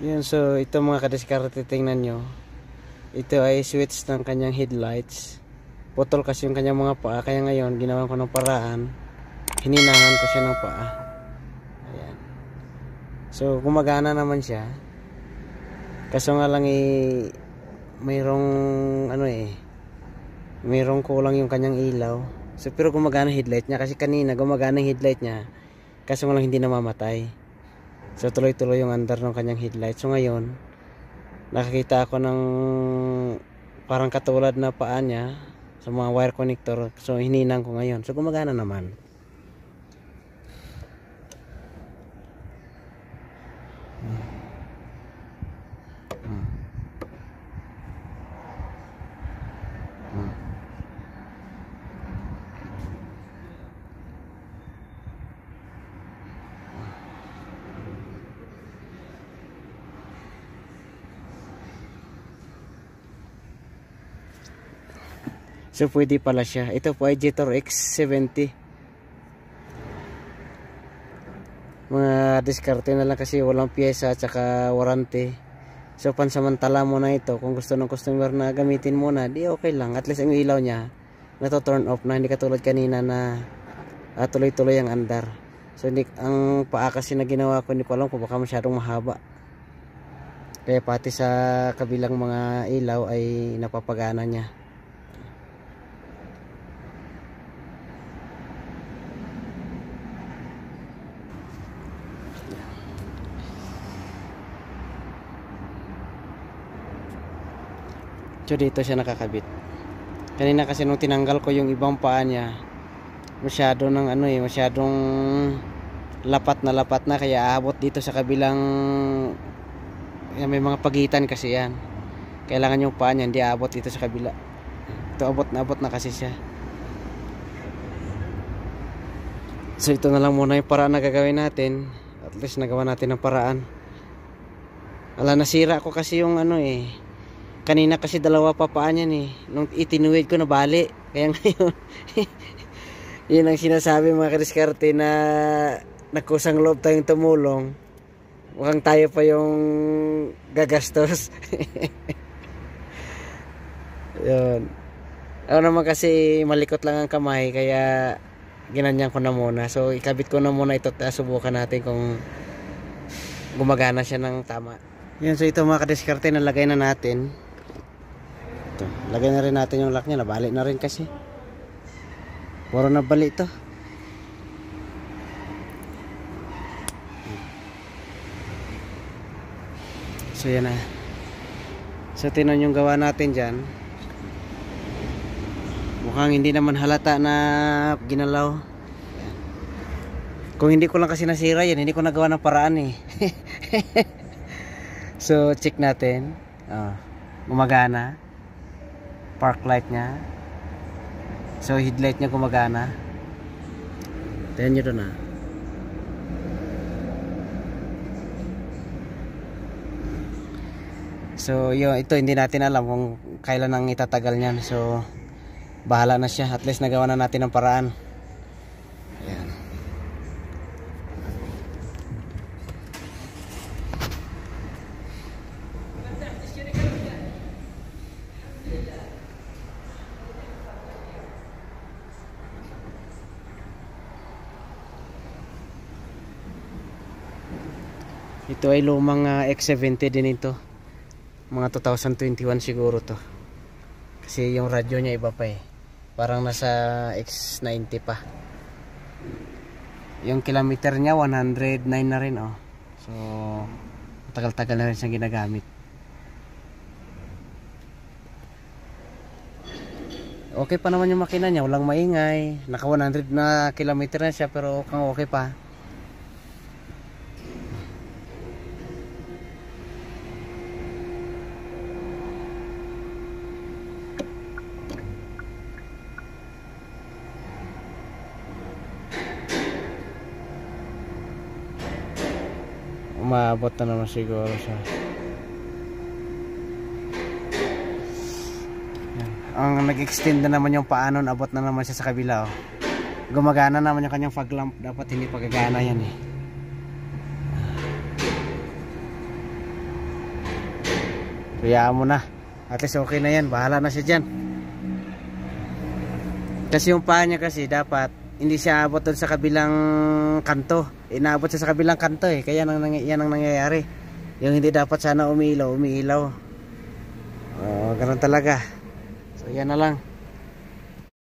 Yun, so ito mga kadiskarte, tingnan nyo. Ito ay switch ng kanyang headlights. Putol kasi yung kanyang mga paa, kaya ngayon ginawan ko ng paraan, hininangan ko siya ng paa. Ayan. So gumagana naman siya. Kaso nga lang mayroong mayroong kulang yung kanyang ilaw. So pero gumagana headlight niya, kasi kanina gumagana yung headlight niya. Kaso nga lang hindi namamatay. So tuloy-tuloy yung andar ng kanyang headlight. So ngayon nakakita ako ng parang katulad na paa niya sa mga wire connector. So hininang ko ngayon. So gumagana naman. So pwede pala siya. Ito po ay Jetor X70. Mga diskarte na lang kasi walang pyesa at saka warranty. So pansamantala mo na ito. Kung gusto ng customer na gamitin muna, di okay lang. At least ang ilaw niya nato-turn off na, hindi katulad kanina na tuloy-tuloy ang andar. So hindi, ang paa kasi na ginawa ko, hindi ko alam kung baka masyadong mahaba. Kaya pati sa kabilang mga ilaw ay napapagana niya. So dito siya nakakabit. Kanina kasi nung tinanggal ko yung ibang paa niya, masyado ng masyadong lapat na kaya aabot dito sa kabilang, may mga pagitan kasi yan. Kailangan yung paa niya hindi aabot dito sa kabila. Ito abot na kasi siya. So ito na lang muna yung paraan na gagawin natin. At least nagawa natin ng paraan. Nasira ko kasi yung kanina kasi dalawa pa paa niyan nung itinuwid ko na bali. Kaya ngayon yun ang sinasabi mga kadiskarte, na nagkusang loob tayong tumulong, mukhang tayo pa yung gagastos. Yun. Ako naman kasi malikot lang ang kamay, kaya ginanyan ko na muna. So ikabit ko na muna ito at subukan natin kung gumagana siya ng tama. Yan, so ito mga kadiskarte, nalagay na natin. Ito, lagay na rin natin yung lock niya, nabali na rin kasi. Puro nabali ito. So yan na. So tinan yung gawa natin dyan. Mukhang hindi naman halata na ginalaw. Kung hindi ko lang kasi nasira yan, hindi ko nagawa ng paraan So check natin. Gumagana. Park light nya. So headlight nya gumagana. Tingnan nyo doon So ito hindi natin alam kung kailan ang itatagal niyan. So bahala na siya. At least nagawa na natin ang paraan. Ayan. Ito ay lumang X70 din ito. Mga 2021 siguro to. Kasi yung radyo niya iba pa Parang nasa X90 pa. Yung kilometer niya 109 na rin So tagal-tagal na rin siyang ginagamit. Okay pa naman yung makina niya, walang maingay. Naka 100 na kilometer na siya, pero okay pa. Umabot na naman siguro siya. Ang nag-extend na naman yung paanon, abot na naman siya sa kabila Gumagana naman yung kanyang fog lamp. Dapat hindi pagagana yan Kayaan mo na. At least okay na yan. Bahala na siya dyan. Kasi yung paa niya kasi dapat hindi siya abot doon sa kabilang kanto. Inaabot siya sa kabilang kanto eh. Kaya yan ang nangyayari. Yung hindi dapat sana umiilaw, umiilaw. Ganun talaga. So yan na lang.